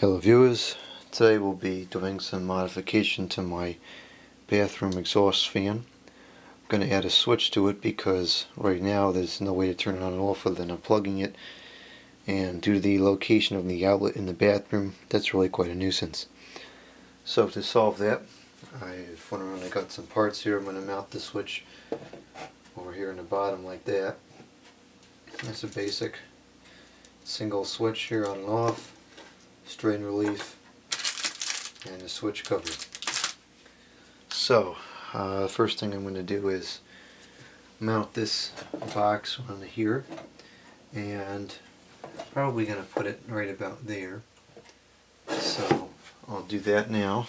Hello viewers, today we'll be doing some modification to my bathroom exhaust fan. I'm going to add a switch to it because right now there's no way to turn it on and off other than unplugging it, and due to the location of the outlet in the bathroom, that's really quite a nuisance. So to solve that, I've went around and got some parts here. I'm going to mount the switch over here in the bottom like that. That's a basic single switch here on and off, strain relief, and a switch cover. So the first thing I'm going to do is mount this box on here, and probably going to put it right about there. So I'll do that now.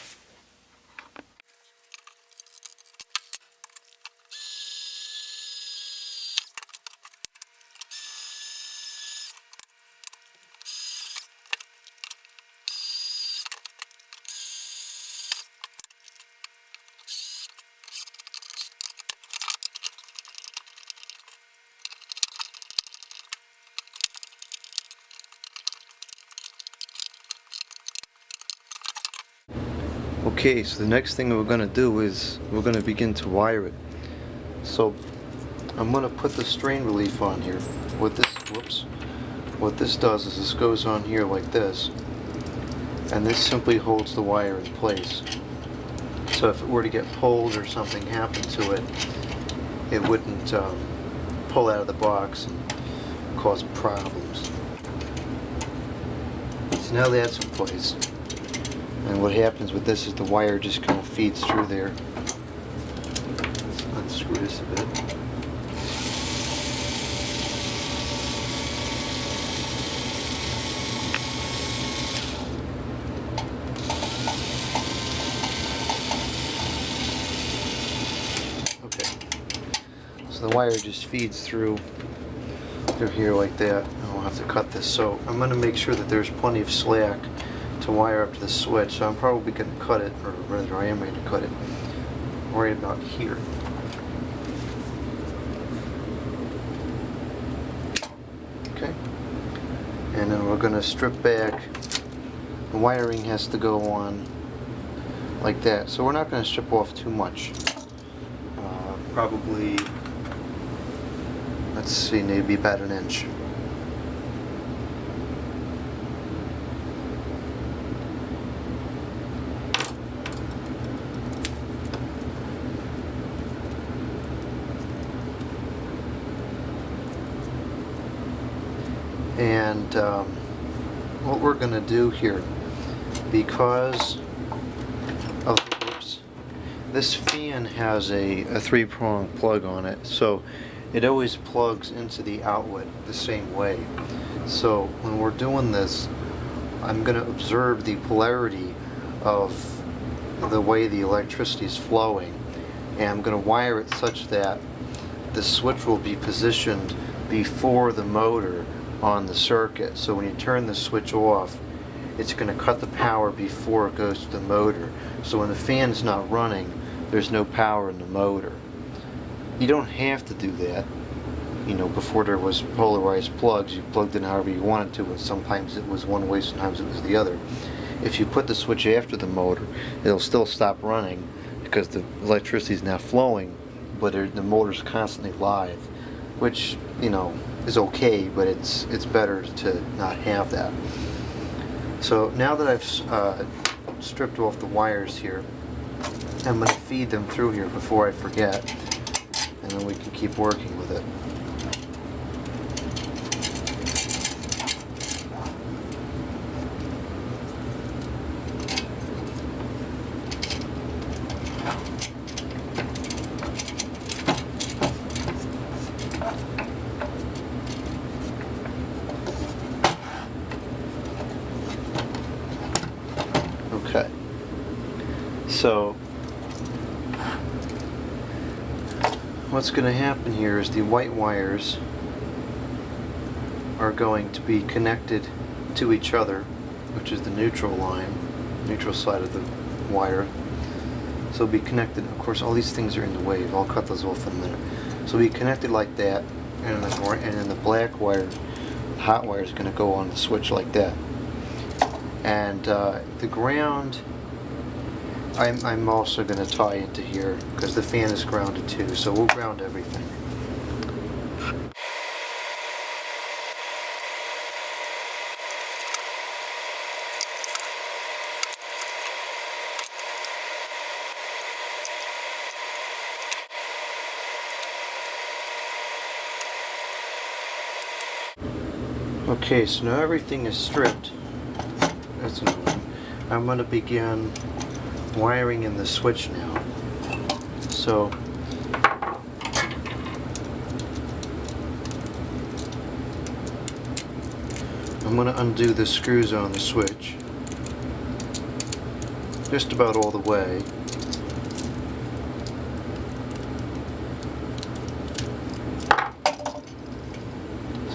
Okay, so the next thing we're going to do is we're going to begin to wire it. So I'm going to put the strain relief on here. What this does is this goes on here like this, and this simply holds the wire in place. So if it were to get pulled or something happened to it, it wouldn't pull out of the box and cause problems. So now that's in place. And what happens with this is the wire just kind of feeds through there. Let's unscrew this a bit. Okay. So the wire just feeds through here like that. And we'll have to cut this. So I'm going to make sure that there's plenty of slack to wire up to the switch, so I'm probably going to cut it, or rather I am going to cut it right about here. Okay, and then we're going to strip back. The wiring has to go on like that, so we're not going to strip off too much. Probably, let's see, maybe about an inch. And what we're going to do here, because of this fan has a 3-prong plug on it, so it always plugs into the outlet the same way. So when we're doing this, I'm going to observe the polarity of the way the electricity is flowing, and I'm going to wire it such that the switch will be positioned before the motor on the circuit. So when you turn the switch off, it's going to cut the power before it goes to the motor. So when the fan's not running, there's no power in the motor. You don't have to do that. You know, before there was polarized plugs, you plugged in however you wanted to, and sometimes it was one way, sometimes it was the other. If you put the switch after the motor, it'll still stop running because the electricity is now flowing, but the motor's constantly live, which, you know, is okay, but it's better to not have that. So now that I've stripped off the wires here, I'm going to feed them through here before I forget, and then we can keep working with it. Okay, so what's going to happen here is the white wires are going to be connected to each other, which is the neutral line, neutral side of the wire. So it'll be connected. Of course, all these things are in the way. I'll cut those off in a minute. So it'll be connected like that, and then the black wire, the hot wire, is going to go on the switch like that. And the ground, I'm also going to tie into here because the fan is grounded too, so we'll ground everything. Okay, so now everything is stripped. That's annoying. I'm going to begin wiring in the switch now. So I'm going to undo the screws on the switch just about all the way.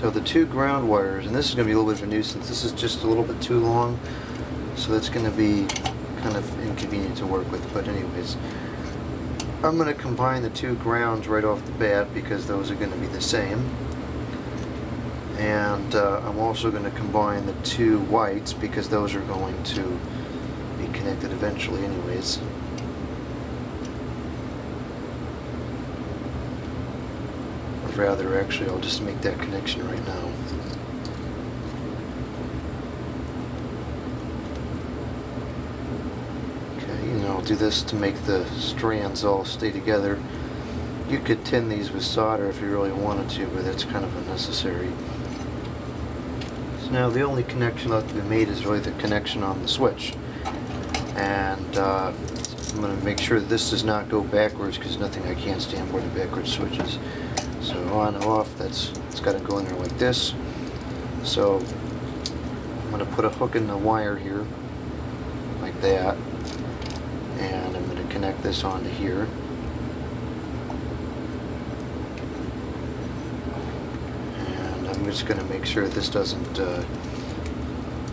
So the two ground wires, and this is going to be a little bit of a nuisance, this is just a little bit too long, so that's going to be kind of inconvenient to work with, but anyways. I'm going to combine the two grounds right off the bat because those are going to be the same. And I'm also going to combine the two whites because those are going to be connected eventually anyways. Rather, actually, I'll just make that connection right now. Okay, and I'll do this to make the strands all stay together. You could tin these with solder if you really wanted to, but that's kind of unnecessary. So now the only connection left to be made is really the connection on the switch. And I'm going to make sure that this does not go backwards because nothing I can't stand more than backwards switches. So on and off, it's got to go in there like this. So I'm going to put a hook in the wire here, like that, and I'm going to connect this onto here. And I'm just going to make sure this doesn't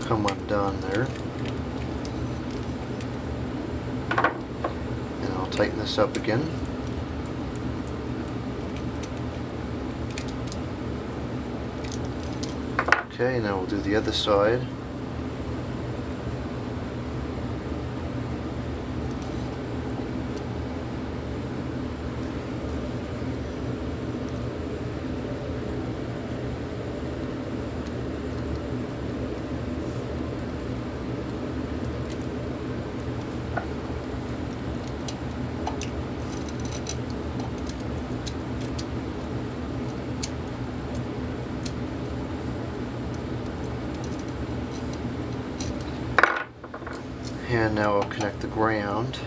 come undone there. And I'll tighten this up again. Okay, now we'll do the other side. And now I'll connect the ground.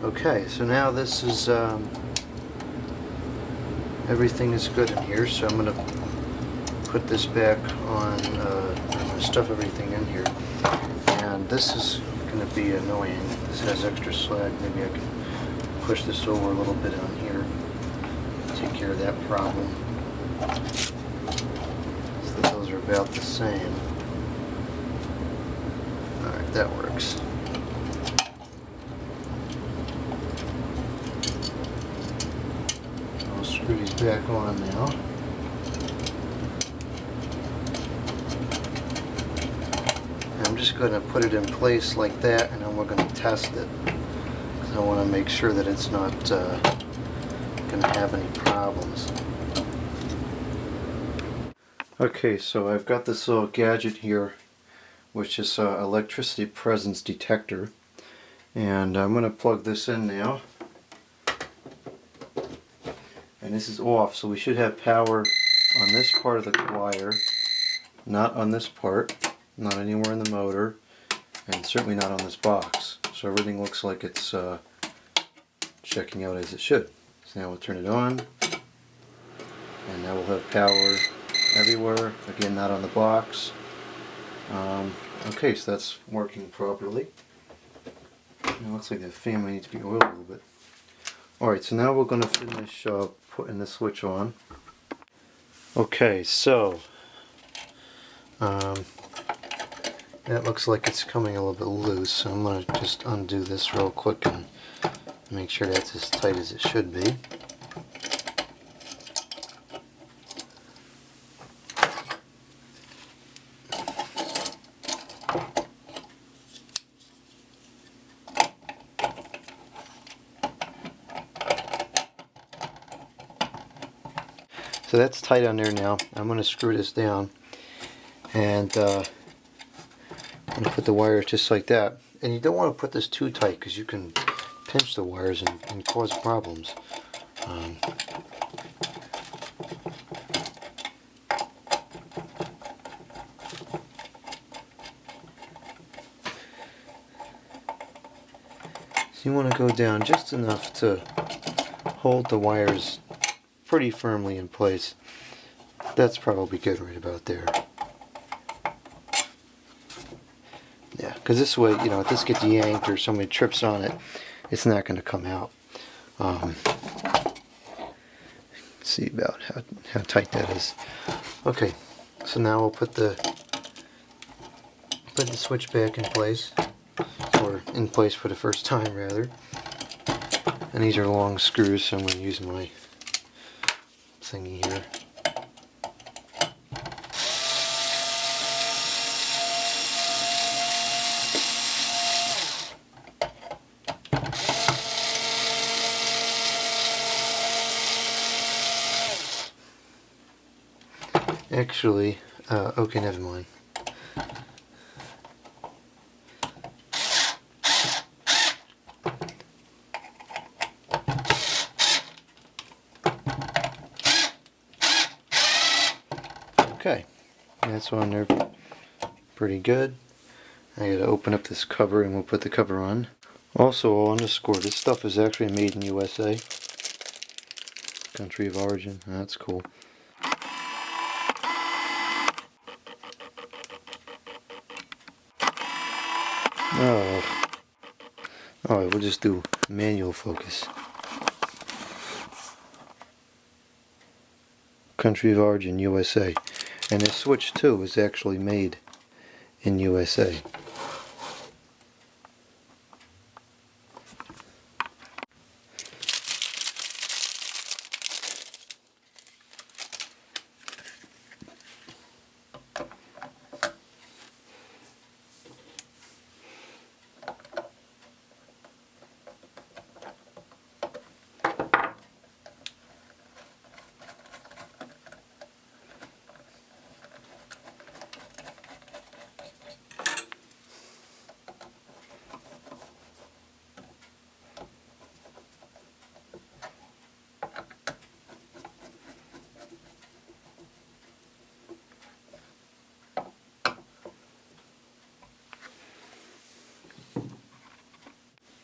Okay, so now this is, everything is good in here, so I'm going to put this back on, I'm going to stuff everything in here. And this is going to be annoying. This has extra slack. Maybe I can push this over a little bit on here, take care of that problem. So those are about the same. Alright, that works. Screw these back on now. And I'm just going to put it in place like that, and then we're going to test it. Because I want to make sure that it's not going to have any problems. Okay, so I've got this little gadget here, which is an electricity presence detector. And I'm going to plug this in now. And this is off, so we should have power on this part of the wire, not on this part, not anywhere in the motor, and certainly not on this box. So everything looks like it's checking out as it should. So now we'll turn it on, and now we'll have power everywhere, again not on the box, Okay, so that's working properly. It looks like the fan may need to be oiled a little bit. Alright, so now we're going to finish putting the switch on. Okay, so that looks like it's coming a little bit loose, so I'm going to just undo this real quick and make sure that's as tight as it should be. So that's tight on there now. I'm going to screw this down and I'm going to put the wires just like that. And you don't want to put this too tight because you can pinch the wires and cause problems. So you want to go down just enough to hold the wires pretty firmly in place. That's probably good right about there. Yeah, because this way, you know, if this gets yanked or somebody trips on it, it's not going to come out. See about how tight that is. Okay, so now we'll put the switch back in place, or in place for the first time rather. And these are long screws, so I'm going to use my thingy here. Actually, okay, never mind. Okay, that's on there pretty good. I gotta open up this cover and we'll put the cover on. Also, I'll underscore, this stuff is actually made in USA. Country of origin, that's cool. Oh, alright, we'll just do manual focus. Country of origin, USA. And this switch too is actually made in USA.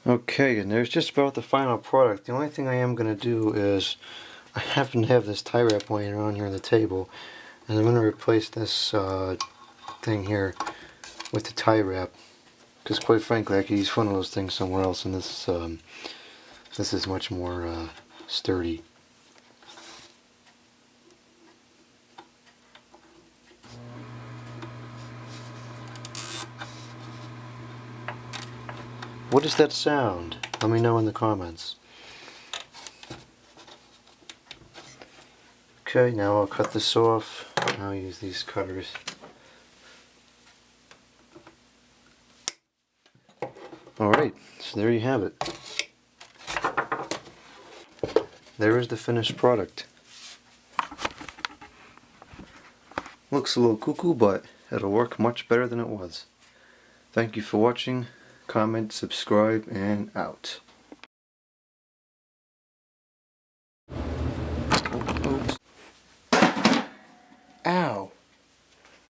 Okay, and there's just about the final product. The only thing I am going to do is, I happen to have this tie wrap laying around here on the table, and I'm going to replace this thing here with the tie wrap, because quite frankly I could use one of those things somewhere else, and this is much more sturdy. What is that sound? Let me know in the comments. Okay, now I'll cut this off. I'll use these cutters. Alright, so there you have it. There is the finished product. Looks a little cuckoo, but it'll work much better than it was. Thank you for watching. Comment, subscribe, and out. Oops. Ow!